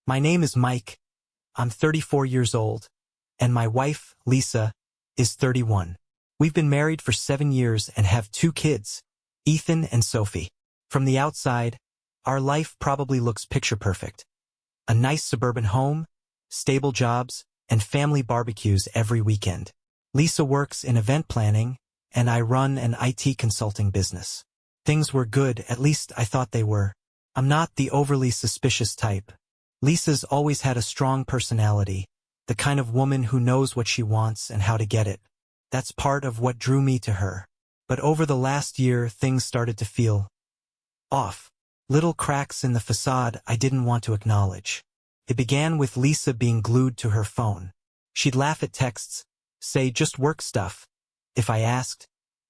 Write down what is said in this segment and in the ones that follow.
My name is Mike. I'm 34 years old, and my wife, Lisa, is 31. We've been married for 7 years and have 2 kids, Ethan and Sophie. From the outside, our life probably looks picture-perfect. A nice suburban home, stable jobs, and family barbecues every weekend. Lisa works in event planning, and I run an IT consulting business. Things were good, at least I thought they were. I'm not the overly suspicious type. Lisa's always had a strong personality, the kind of woman who knows what she wants and how to get it. That's part of what drew me to her. But over the last year, things started to feel off. Little cracks in the facade I didn't want to acknowledge. It began with Lisa being glued to her phone. She'd laugh at texts, say just work stuff, if I asked,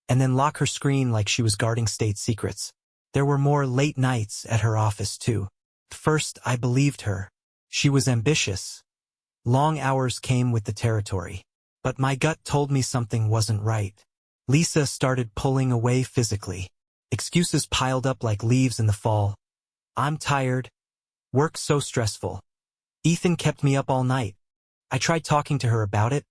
and then lock her screen like she was guarding state secrets. There were more late nights at her office too. First, I believed her. She was ambitious. Long hours came with the territory. But my gut told me something wasn't right. Lisa started pulling away physically. Excuses piled up like leaves in the fall. I'm tired. Work's so stressful. Ethan kept me up all night. I tried talking to her about it,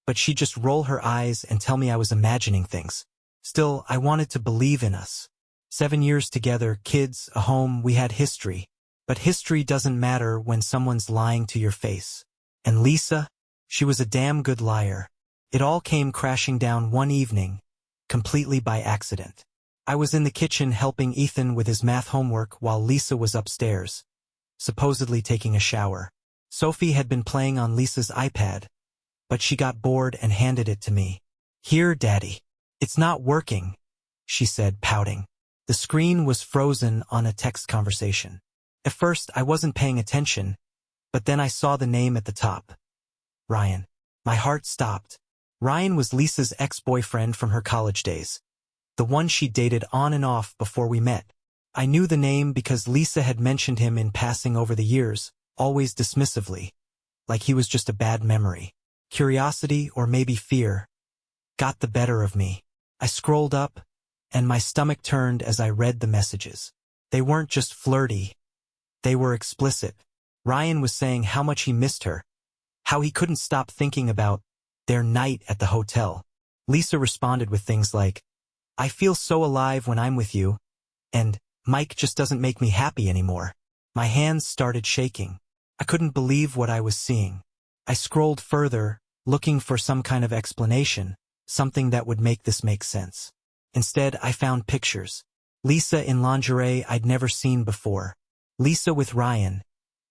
but she'd just roll her eyes and tell me I was imagining things. Still, I wanted to believe in us. 7 years together, kids, a home, we had history. But history doesn't matter when someone's lying to your face. And Lisa, she was a damn good liar. It all came crashing down one evening, completely by accident. I was in the kitchen helping Ethan with his math homework while Lisa was upstairs, supposedly taking a shower. Sophie had been playing on Lisa's iPad, but she got bored and handed it to me. "Here, Daddy. It's not working," she said, pouting. The screen was frozen on a text conversation. At first, I wasn't paying attention, but then I saw the name at the top. Ryan. My heart stopped. Ryan was Lisa's ex-boyfriend from her college days. The one she dated on and off before we met. I knew the name because Lisa had mentioned him in passing over the years, always dismissively, like he was just a bad memory. Curiosity, or maybe fear, got the better of me. I scrolled up, and my stomach turned as I read the messages. They weren't just flirty. They were explicit. Ryan was saying how much he missed her, how he couldn't stop thinking about their night at the hotel. Lisa responded with things like, "I feel so alive when I'm with you," and "Mike just doesn't make me happy anymore." My hands started shaking. I couldn't believe what I was seeing. I scrolled further, looking for some kind of explanation, something that would make this make sense. Instead, I found pictures. Lisa in lingerie I'd never seen before. Lisa with Ryan,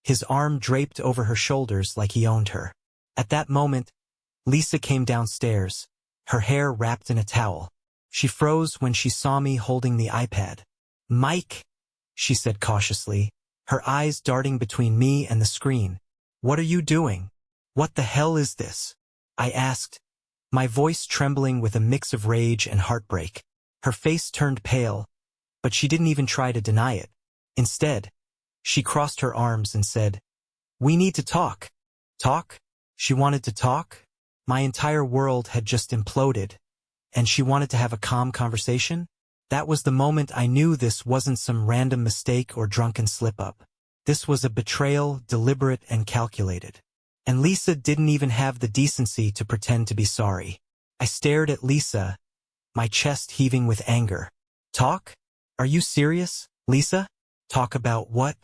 his arm draped over her shoulders like he owned her. At that moment, Lisa came downstairs, her hair wrapped in a towel. She froze when she saw me holding the iPad. "Mike," she said cautiously, her eyes darting between me and the screen. "What are you doing? What the hell is this?" I asked, my voice trembling with a mix of rage and heartbreak. Her face turned pale, but she didn't even try to deny it. Instead, she crossed her arms and said, "We need to talk." Talk? She wanted to talk? My entire world had just imploded, and she wanted to have a calm conversation? That was the moment I knew this wasn't some random mistake or drunken slip-up. This was a betrayal, deliberate and calculated. And Lisa didn't even have the decency to pretend to be sorry. I stared at Lisa, my chest heaving with anger. "Talk? Are you serious, Lisa? Talk about what?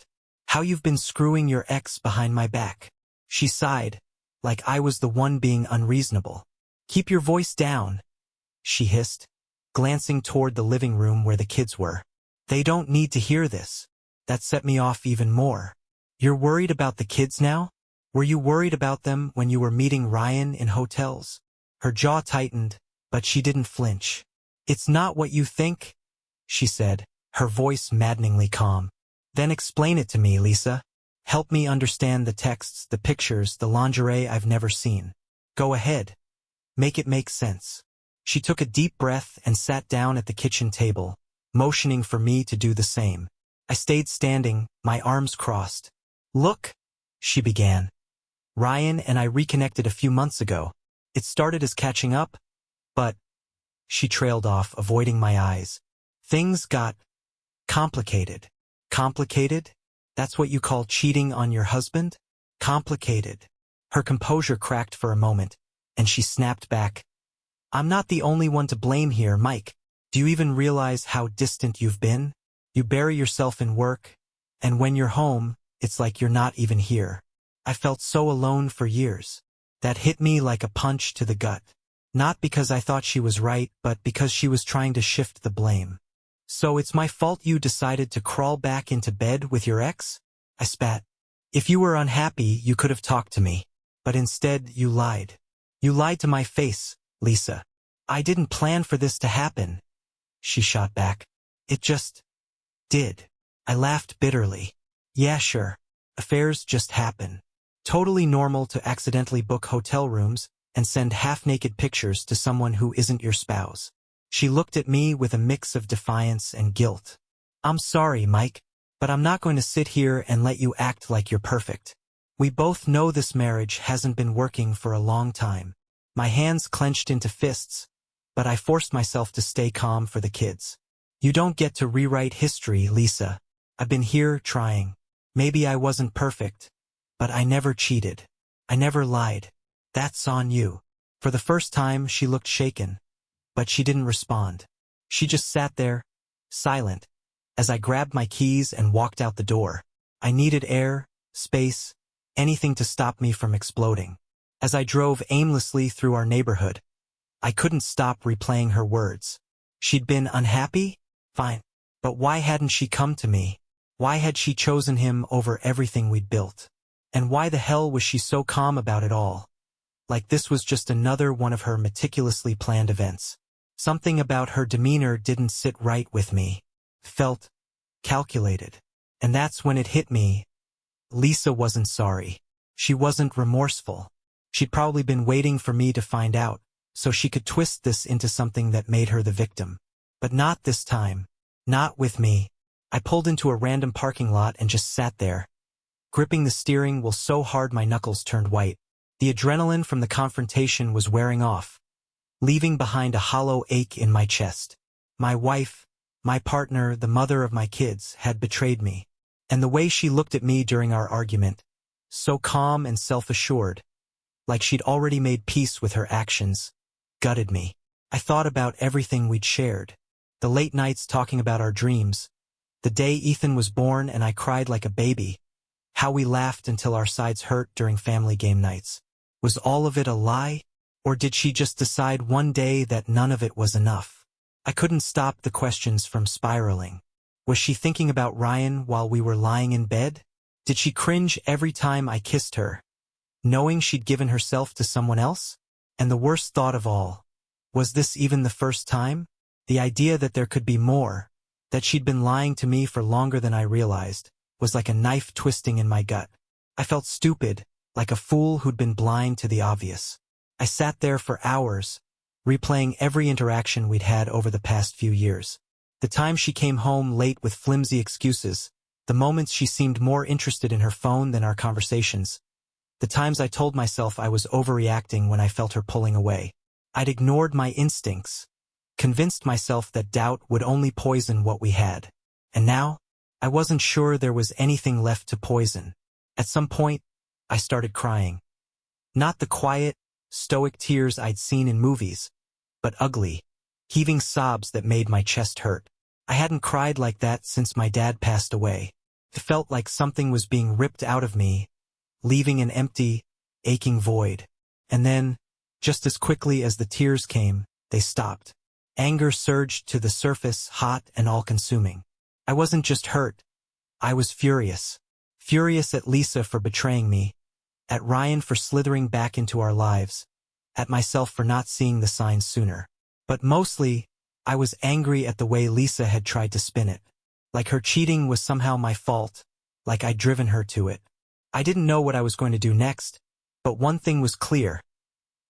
How you've been screwing your ex behind my back." She sighed, like I was the one being unreasonable. "Keep your voice down," she hissed, glancing toward the living room where the kids were. "They don't need to hear this." That set me off even more. "You're worried about the kids now? Were you worried about them when you were meeting Ryan in hotels?" Her jaw tightened, but she didn't flinch. "It's not what you think," she said, her voice maddeningly calm. "Then explain it to me, Lisa. Help me understand the texts, the pictures, the lingerie I've never seen. Go ahead. Make it make sense." She took a deep breath and sat down at the kitchen table, motioning for me to do the same. I stayed standing, my arms crossed. "Look," she began. "Ryan and I reconnected a few months ago. It started as catching up, but—" She trailed off, avoiding my eyes. "Things got complicated." "Complicated?" That's what you call cheating on your husband? Complicated. Her composure cracked for a moment, and she snapped back. I'm not the only one to blame here, Mike. Do you even realize how distant you've been? You bury yourself in work, and when you're home, it's like you're not even here. I felt so alone for years. That hit me like a punch to the gut. Not because I thought she was right, but because she was trying to shift the blame. So it's my fault you decided to crawl back into bed with your ex? I spat. If you were unhappy, you could have talked to me. But instead, you lied. You lied to my face, Lisa. I didn't plan for this to happen. She shot back. It just did. I laughed bitterly. Yeah, sure. Affairs just happen. Totally normal to accidentally book hotel rooms and send half-naked pictures to someone who isn't your spouse. She looked at me with a mix of defiance and guilt. I'm sorry, Mike, but I'm not going to sit here and let you act like you're perfect. We both know this marriage hasn't been working for a long time. My hands clenched into fists, but I forced myself to stay calm for the kids. You don't get to rewrite history, Lisa. I've been here trying. Maybe I wasn't perfect, but I never cheated. I never lied. That's on you. For the first time, she looked shaken, but she didn't respond. She just sat there, silent, as I grabbed my keys and walked out the door. I needed air, space, anything to stop me from exploding. As I drove aimlessly through our neighborhood, I couldn't stop replaying her words. She'd been unhappy? Fine. But why hadn't she come to me? Why had she chosen him over everything we'd built? And why the hell was she so calm about it all? Like this was just another one of her meticulously planned events. Something about her demeanor didn't sit right with me. Felt calculated. And that's when it hit me. Lisa wasn't sorry. She wasn't remorseful. She'd probably been waiting for me to find out, so she could twist this into something that made her the victim. But not this time. Not with me. I pulled into a random parking lot and just sat there, gripping the steering wheel so hard my knuckles turned white. The adrenaline from the confrontation was wearing off, leaving behind a hollow ache in my chest. My wife, my partner, the mother of my kids, had betrayed me. And the way she looked at me during our argument, so calm and self-assured, like she'd already made peace with her actions, gutted me. I thought about everything we'd shared. The late nights talking about our dreams. The day Ethan was born and I cried like a baby. How we laughed until our sides hurt during family game nights. Was all of it a lie? Or did she just decide one day that none of it was enough? I couldn't stop the questions from spiraling. Was she thinking about Ryan while we were lying in bed? Did she cringe every time I kissed her, knowing she'd given herself to someone else? And the worst thought of all, was this even the first time? The idea that there could be more, that she'd been lying to me for longer than I realized, was like a knife twisting in my gut. I felt stupid, like a fool who'd been blind to the obvious. I sat there for hours, replaying every interaction we'd had over the past few years. The time she came home late with flimsy excuses, the moments she seemed more interested in her phone than our conversations, the times I told myself I was overreacting when I felt her pulling away. I'd ignored my instincts, convinced myself that doubt would only poison what we had. And now, I wasn't sure there was anything left to poison. At some point, I started crying. Not the quiet, stoic tears I'd seen in movies, but ugly, heaving sobs that made my chest hurt. I hadn't cried like that since my dad passed away. It felt like something was being ripped out of me, leaving an empty, aching void. And then, just as quickly as the tears came, they stopped. Anger surged to the surface, hot and all-consuming. I wasn't just hurt. I was furious. Furious at Lisa for betraying me, at Ryan for slithering back into our lives, at myself for not seeing the signs sooner. But mostly, I was angry at the way Lisa had tried to spin it. Like her cheating was somehow my fault, like I'd driven her to it. I didn't know what I was going to do next, but one thing was clear.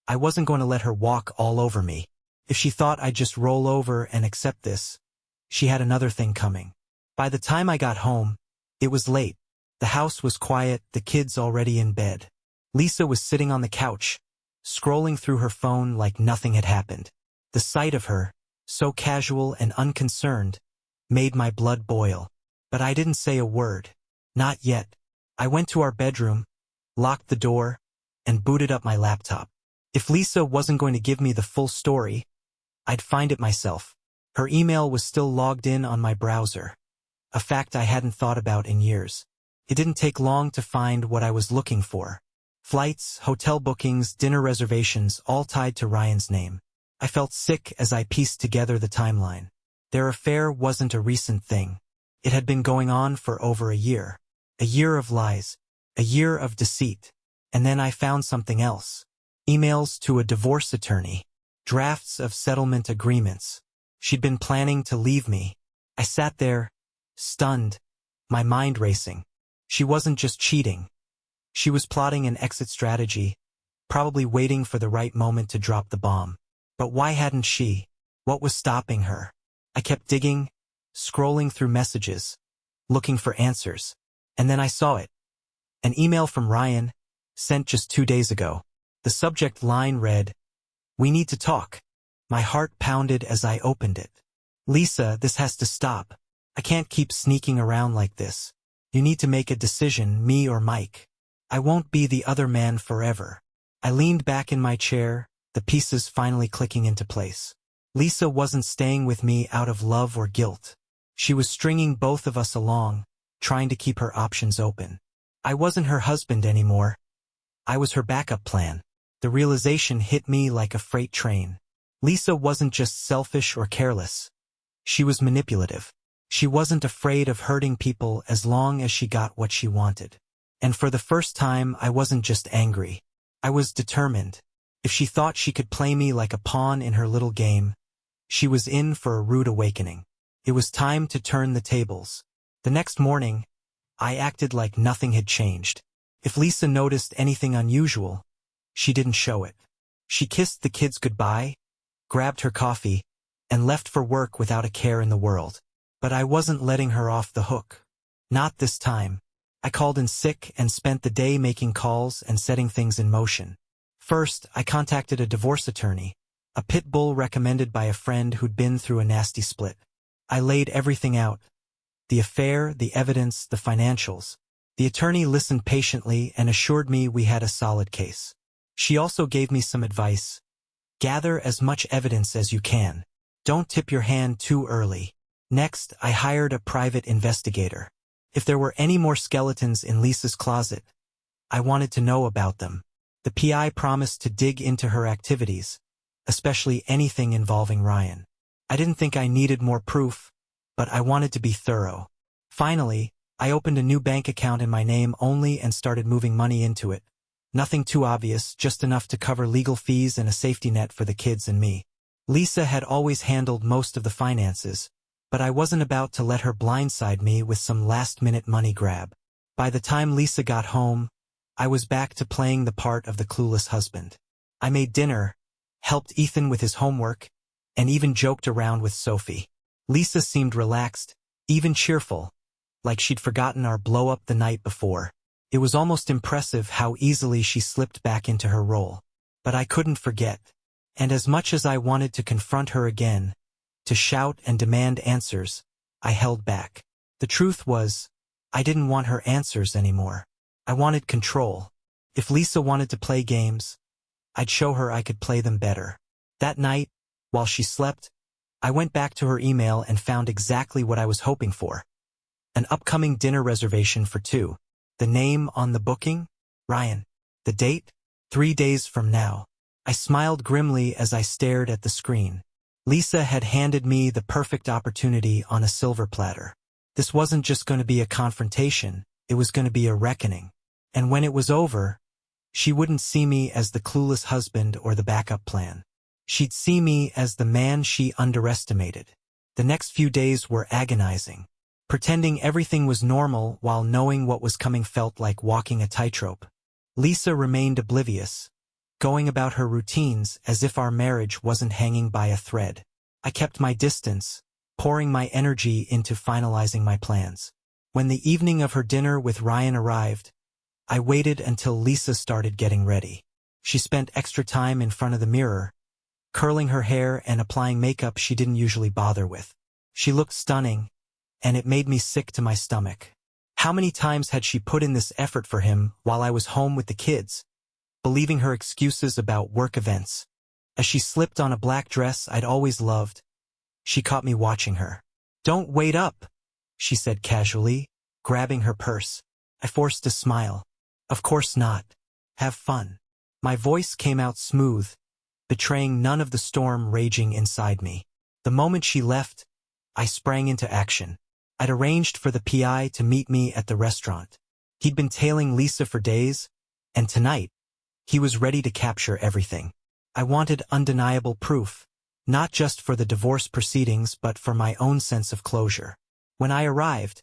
I wasn't going to let her walk all over me. If she thought I'd just roll over and accept this, she had another thing coming. By the time I got home, it was late. The house was quiet, the kids already in bed. Lisa was sitting on the couch, scrolling through her phone like nothing had happened. The sight of her, so casual and unconcerned, made my blood boil. But I didn't say a word. Not yet. I went to our bedroom, locked the door, and booted up my laptop. If Lisa wasn't going to give me the full story, I'd find it myself. Her email was still logged in on my browser, a fact I hadn't thought about in years. It didn't take long to find what I was looking for. Flights, hotel bookings, dinner reservations, all tied to Ryan's name. I felt sick as I pieced together the timeline. Their affair wasn't a recent thing. It had been going on for over a year. A year of lies. A year of deceit. And then I found something else. Emails to a divorce attorney. Drafts of settlement agreements. She'd been planning to leave me. I sat there, stunned, my mind racing. She wasn't just cheating. She was plotting an exit strategy, probably waiting for the right moment to drop the bomb. But why hadn't she? What was stopping her? I kept digging, scrolling through messages, looking for answers. And then I saw it. An email from Ryan, sent just 2 days ago. The subject line read, "We need to talk." My heart pounded as I opened it. "Lisa, this has to stop. I can't keep sneaking around like this. You need to make a decision, me or Mike. I won't be the other man forever." I leaned back in my chair, the pieces finally clicking into place. Lisa wasn't staying with me out of love or guilt. She was stringing both of us along, trying to keep her options open. I wasn't her husband anymore. I was her backup plan. The realization hit me like a freight train. Lisa wasn't just selfish or careless. She was manipulative. She wasn't afraid of hurting people as long as she got what she wanted. And for the first time, I wasn't just angry. I was determined. If she thought she could play me like a pawn in her little game, she was in for a rude awakening. It was time to turn the tables. The next morning, I acted like nothing had changed. If Lisa noticed anything unusual, she didn't show it. She kissed the kids goodbye, grabbed her coffee, and left for work without a care in the world. But I wasn't letting her off the hook. Not this time. I called in sick and spent the day making calls and setting things in motion. First, I contacted a divorce attorney, a pit bull recommended by a friend who'd been through a nasty split. I laid everything out. The affair, the evidence, the financials. The attorney listened patiently and assured me we had a solid case. She also gave me some advice. Gather as much evidence as you can. Don't tip your hand too early. Next, I hired a private investigator. If there were any more skeletons in Lisa's closet, I wanted to know about them. The PI promised to dig into her activities, especially anything involving Ryan. I didn't think I needed more proof, but I wanted to be thorough. Finally, I opened a new bank account in my name only and started moving money into it. Nothing too obvious, just enough to cover legal fees and a safety net for the kids and me. Lisa had always handled most of the finances, but I wasn't about to let her blindside me with some last-minute money grab. By the time Lisa got home, I was back to playing the part of the clueless husband. I made dinner, helped Ethan with his homework, and even joked around with Sophie. Lisa seemed relaxed, even cheerful, like she'd forgotten our blow-up the night before. It was almost impressive how easily she slipped back into her role. But I couldn't forget. And as much as I wanted to confront her again, to shout and demand answers, I held back. The truth was, I didn't want her answers anymore. I wanted control. If Lisa wanted to play games, I'd show her I could play them better. That night, while she slept, I went back to her email and found exactly what I was hoping for. An upcoming dinner reservation for 2. The name on the booking? Ryan. The date? 3 days from now. I smiled grimly as I stared at the screen. Lisa had handed me the perfect opportunity on a silver platter. This wasn't just going to be a confrontation, it was going to be a reckoning. And when it was over, she wouldn't see me as the clueless husband or the backup plan. She'd see me as the man she underestimated. The next few days were agonizing. Pretending everything was normal while knowing what was coming felt like walking a tightrope. Lisa remained oblivious, going about her routines as if our marriage wasn't hanging by a thread. I kept my distance, pouring my energy into finalizing my plans. When the evening of her dinner with Ryan arrived, I waited until Lisa started getting ready. She spent extra time in front of the mirror, curling her hair and applying makeup she didn't usually bother with. She looked stunning, and it made me sick to my stomach. How many times had she put in this effort for him while I was home with the kids, believing her excuses about work events? As she slipped on a black dress I'd always loved, she caught me watching her. "Don't wait up," she said casually, grabbing her purse. I forced a smile. "Of course not. Have fun." My voice came out smooth, betraying none of the storm raging inside me. The moment she left, I sprang into action. I'd arranged for the PI to meet me at the restaurant. He'd been tailing Lisa for days, and tonight, he was ready to capture everything. I wanted undeniable proof, not just for the divorce proceedings but for my own sense of closure. When I arrived,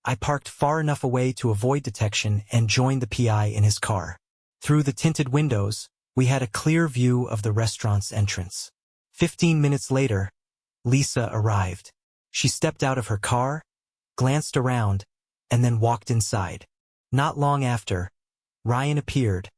I parked far enough away to avoid detection and joined the PI in his car. Through the tinted windows, we had a clear view of the restaurant's entrance. 15 minutes later, Lisa arrived. She stepped out of her car, glanced around, and then walked inside. Not long after, Ryan appeared,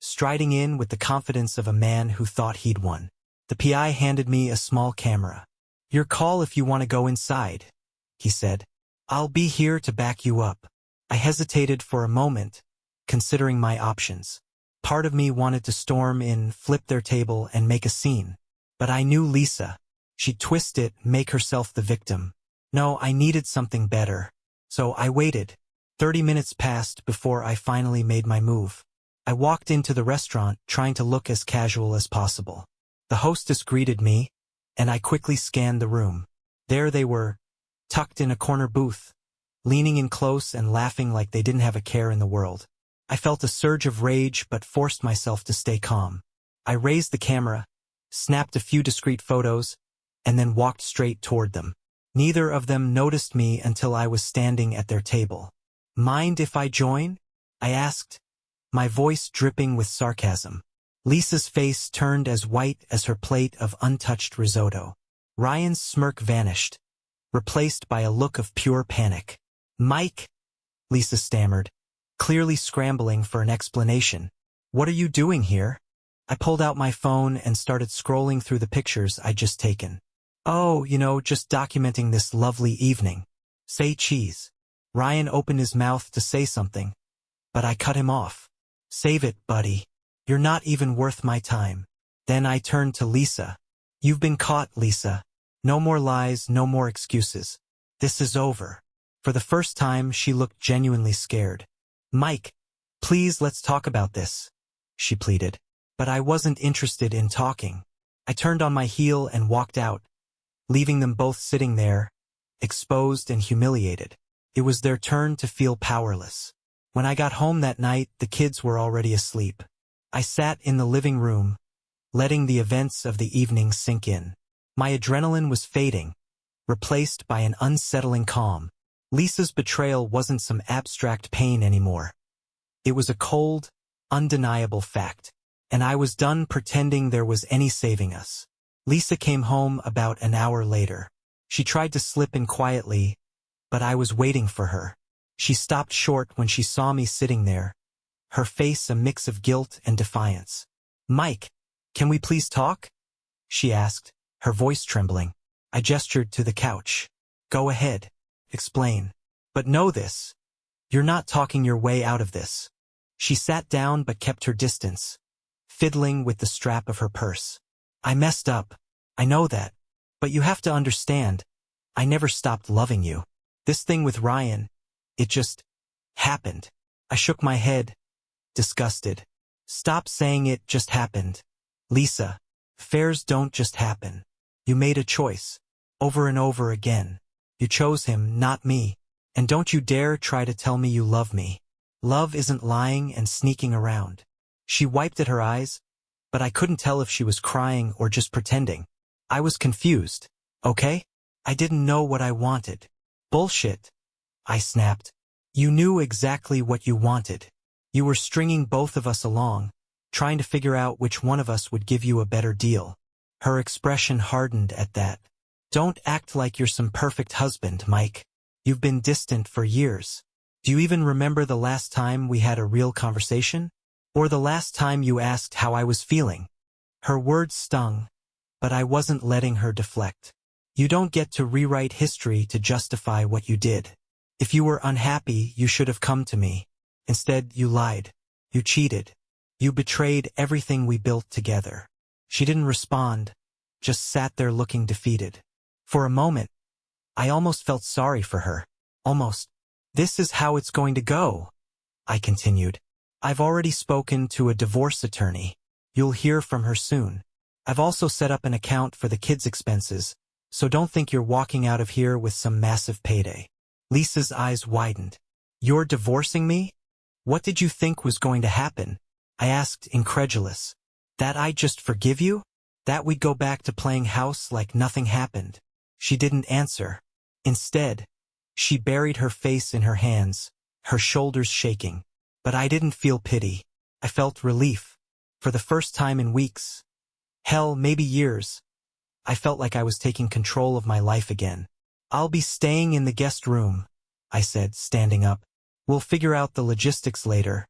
striding in with the confidence of a man who thought he'd won. The PI handed me a small camera. "Your call if you want to go inside," he said. "I'll be here to back you up." I hesitated for a moment, considering my options. Part of me wanted to storm in, flip their table, and make a scene. But I knew Lisa. She'd twist it, make herself the victim. No, I needed something better. So I waited. 30 minutes passed before I finally made my move. I walked into the restaurant, trying to look as casual as possible. The hostess greeted me, and I quickly scanned the room. There they were, tucked in a corner booth, leaning in close and laughing like they didn't have a care in the world. I felt a surge of rage but forced myself to stay calm. I raised the camera, snapped a few discreet photos, and then walked straight toward them. Neither of them noticed me until I was standing at their table. "Mind if I join?" I asked, my voice dripping with sarcasm. Lisa's face turned as white as her plate of untouched risotto. Ryan's smirk vanished, replaced by a look of pure panic. "Mike," Lisa stammered, clearly scrambling for an explanation. "What are you doing here?" I pulled out my phone and started scrolling through the pictures I'd just taken. "Oh, just documenting this lovely evening." "Say cheese." Ryan opened his mouth to say something, but I cut him off. "Save it, buddy. You're not even worth my time." Then I turned to Lisa. "You've been caught, Lisa. No more lies, no more excuses. This is over." For the first time, she looked genuinely scared. "Mike, please let's talk about this," she pleaded. But I wasn't interested in talking. I turned on my heel and walked out, leaving them both sitting there, exposed and humiliated. It was their turn to feel powerless. When I got home that night, the kids were already asleep. I sat in the living room, letting the events of the evening sink in. My adrenaline was fading, replaced by an unsettling calm. Lisa's betrayal wasn't some abstract pain anymore. It was a cold, undeniable fact, and I was done pretending there was any saving us. Lisa came home about an hour later. She tried to slip in quietly, but I was waiting for her. She stopped short when she saw me sitting there, her face a mix of guilt and defiance. "Mike, can we please talk?" she asked, her voice trembling. I gestured to the couch. "Go ahead. Explain. But know this. You're not talking your way out of this." She sat down but kept her distance, fiddling with the strap of her purse. "I messed up. I know that. But you have to understand, I never stopped loving you. This thing with Ryan, it just happened." I shook my head, disgusted. "Stop saying it just happened. Lisa, affairs don't just happen. You made a choice, over and over again. You chose him, not me. And don't you dare try to tell me you love me. Love isn't lying and sneaking around." She wiped at her eyes, but I couldn't tell if she was crying or just pretending. I was confused, okay? I didn't know what I wanted. "Bullshit," I snapped. "You knew exactly what you wanted. You were stringing both of us along, trying to figure out which one of us would give you a better deal." Her expression hardened at that. "Don't act like you're some perfect husband, Mike. You've been distant for years. Do you even remember the last time we had a real conversation? Or the last time you asked how I was feeling?" Her words stung, but I wasn't letting her deflect. "You don't get to rewrite history to justify what you did. If you were unhappy, you should have come to me. Instead, you lied. You cheated. You betrayed everything we built together. She didn't respond, just sat there looking defeated. For a moment, I almost felt sorry for her. Almost. This is how it's going to go, I continued. I've already spoken to a divorce attorney. You'll hear from her soon. I've also set up an account for the kids' expenses, so don't think you're walking out of here with some massive payday. Lisa's eyes widened. You're divorcing me? What did you think was going to happen? I asked, incredulous. That I'd just forgive you? That we'd go back to playing house like nothing happened? She didn't answer. Instead, she buried her face in her hands, her shoulders shaking. But I didn't feel pity. I felt relief. For the first time in weeks. Hell, maybe years. I felt like I was taking control of my life again. I'll be staying in the guest room, I said, standing up. We'll figure out the logistics later.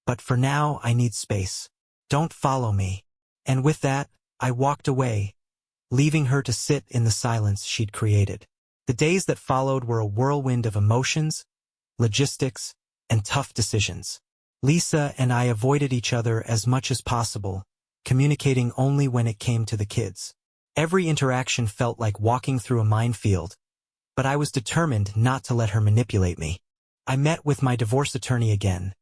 But for now, I need space. Don't follow me. And with that, I walked away, leaving her to sit in the silence she'd created. The days that followed were a whirlwind of emotions, logistics, and tough decisions. Lisa and I avoided each other as much as possible, communicating only when it came to the kids. Every interaction felt like walking through a minefield, but I was determined not to let her manipulate me. I met with my divorce attorney again,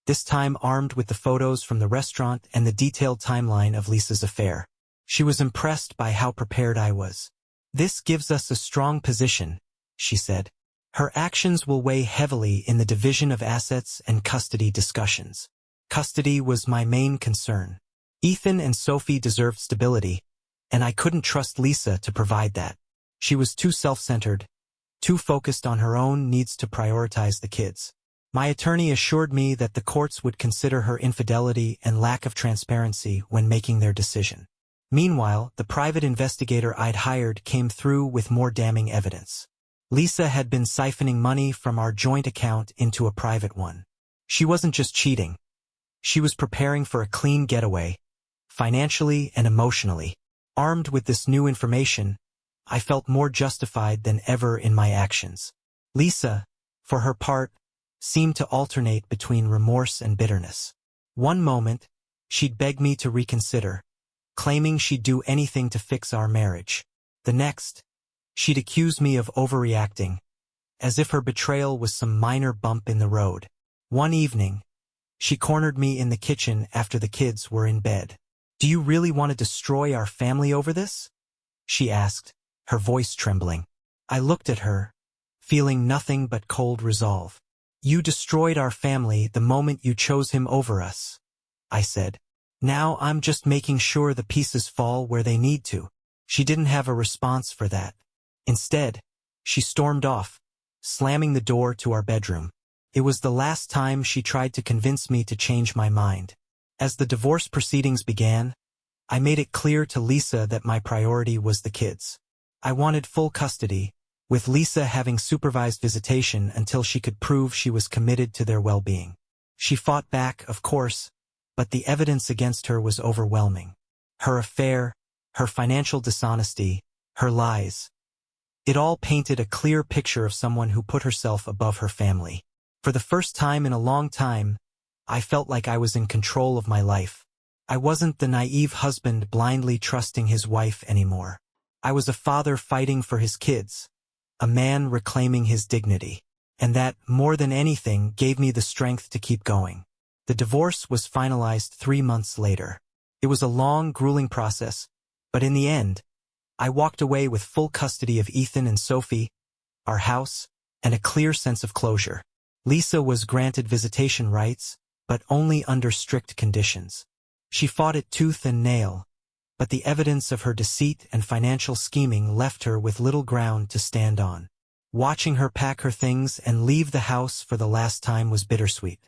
this time armed with the photos from the restaurant and the detailed timeline of Lisa's affair. She was impressed by how prepared I was. This gives us a strong position, she said. Her actions will weigh heavily in the division of assets and custody discussions. Custody was my main concern. Ethan and Sophie deserved stability, and I couldn't trust Lisa to provide that. She was too self-centered, too focused on her own needs to prioritize the kids. My attorney assured me that the courts would consider her infidelity and lack of transparency when making their decision. Meanwhile, the private investigator I'd hired came through with more damning evidence. Lisa had been siphoning money from our joint account into a private one. She wasn't just cheating. She was preparing for a clean getaway, financially and emotionally. Armed with this new information, I felt more justified than ever in my actions. Lisa, for her part, seemed to alternate between remorse and bitterness. One moment, she'd beg me to reconsider, claiming she'd do anything to fix our marriage. The next, she'd accuse me of overreacting, as if her betrayal was some minor bump in the road. One evening, she cornered me in the kitchen after the kids were in bed. "Do you really want to destroy our family over this?" she asked, her voice trembling. I looked at her, feeling nothing but cold resolve. "You destroyed our family the moment you chose him over us," I said. "Now I'm just making sure the pieces fall where they need to." She didn't have a response for that. Instead, she stormed off, slamming the door to our bedroom. It was the last time she tried to convince me to change my mind. As the divorce proceedings began, I made it clear to Lisa that my priority was the kids. I wanted full custody, with Lisa having supervised visitation until she could prove she was committed to their well-being. She fought back, of course, but the evidence against her was overwhelming. Her affair, her financial dishonesty, her lies. It all painted a clear picture of someone who put herself above her family. For the first time in a long time, I felt like I was in control of my life. I wasn't the naive husband blindly trusting his wife anymore. I was a father fighting for his kids, a man reclaiming his dignity. And that, more than anything, gave me the strength to keep going. The divorce was finalized 3 months later. It was a long, grueling process, but in the end, I walked away with full custody of Ethan and Sophie, our house, and a clear sense of closure. Lisa was granted visitation rights, but only under strict conditions. She fought it tooth and nail, but the evidence of her deceit and financial scheming left her with little ground to stand on. Watching her pack her things and leave the house for the last time was bittersweet.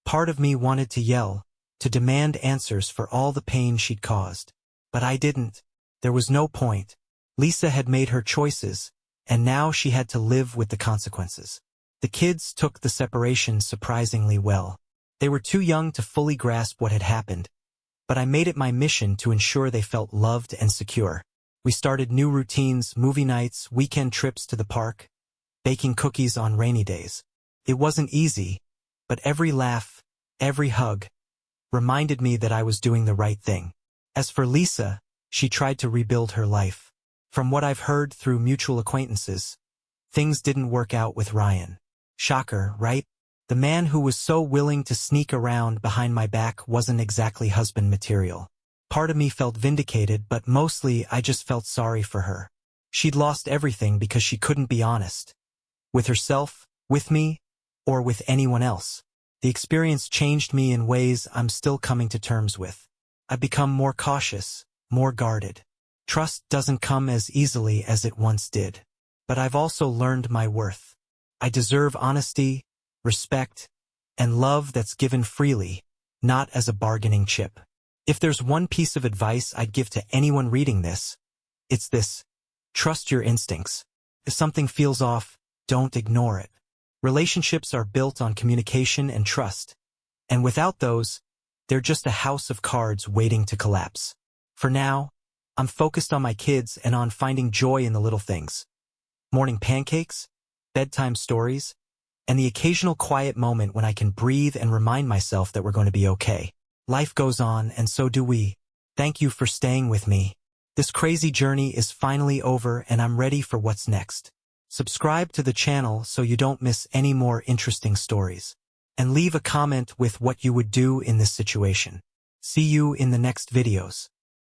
Part of me wanted to yell, to demand answers for all the pain she'd caused. But I didn't. There was no point. Lisa had made her choices, and now she had to live with the consequences. The kids took the separation surprisingly well. They were too young to fully grasp what had happened, but I made it my mission to ensure they felt loved and secure. We started new routines, movie nights, weekend trips to the park. baking cookies on rainy days. It wasn't easy, but every laugh, every hug, reminded me that I was doing the right thing. As for Lisa, she tried to rebuild her life. From what I've heard through mutual acquaintances, things didn't work out with Ryan. Shocker, right? The man who was so willing to sneak around behind my back wasn't exactly husband material. Part of me felt vindicated, but mostly I just felt sorry for her. She'd lost everything because she couldn't be honest. With herself, with me, or with anyone else. The experience changed me in ways I'm still coming to terms with. I've become more cautious, more guarded. Trust doesn't come as easily as it once did. But I've also learned my worth. I deserve honesty, respect, and love that's given freely, not as a bargaining chip. If there's one piece of advice I'd give to anyone reading this, it's this: trust your instincts. If something feels off, don't ignore it. Relationships are built on communication and trust, and without those, they're just a house of cards waiting to collapse. For now, I'm focused on my kids and on finding joy in the little things. Morning pancakes, bedtime stories, and the occasional quiet moment when I can breathe and remind myself that we're going to be okay. Life goes on, and so do we. Thank you for staying with me. This crazy journey is finally over, and I'm ready for what's next. Subscribe to the channel so you don't miss any more interesting stories. And leave a comment with what you would do in this situation. See you in the next videos.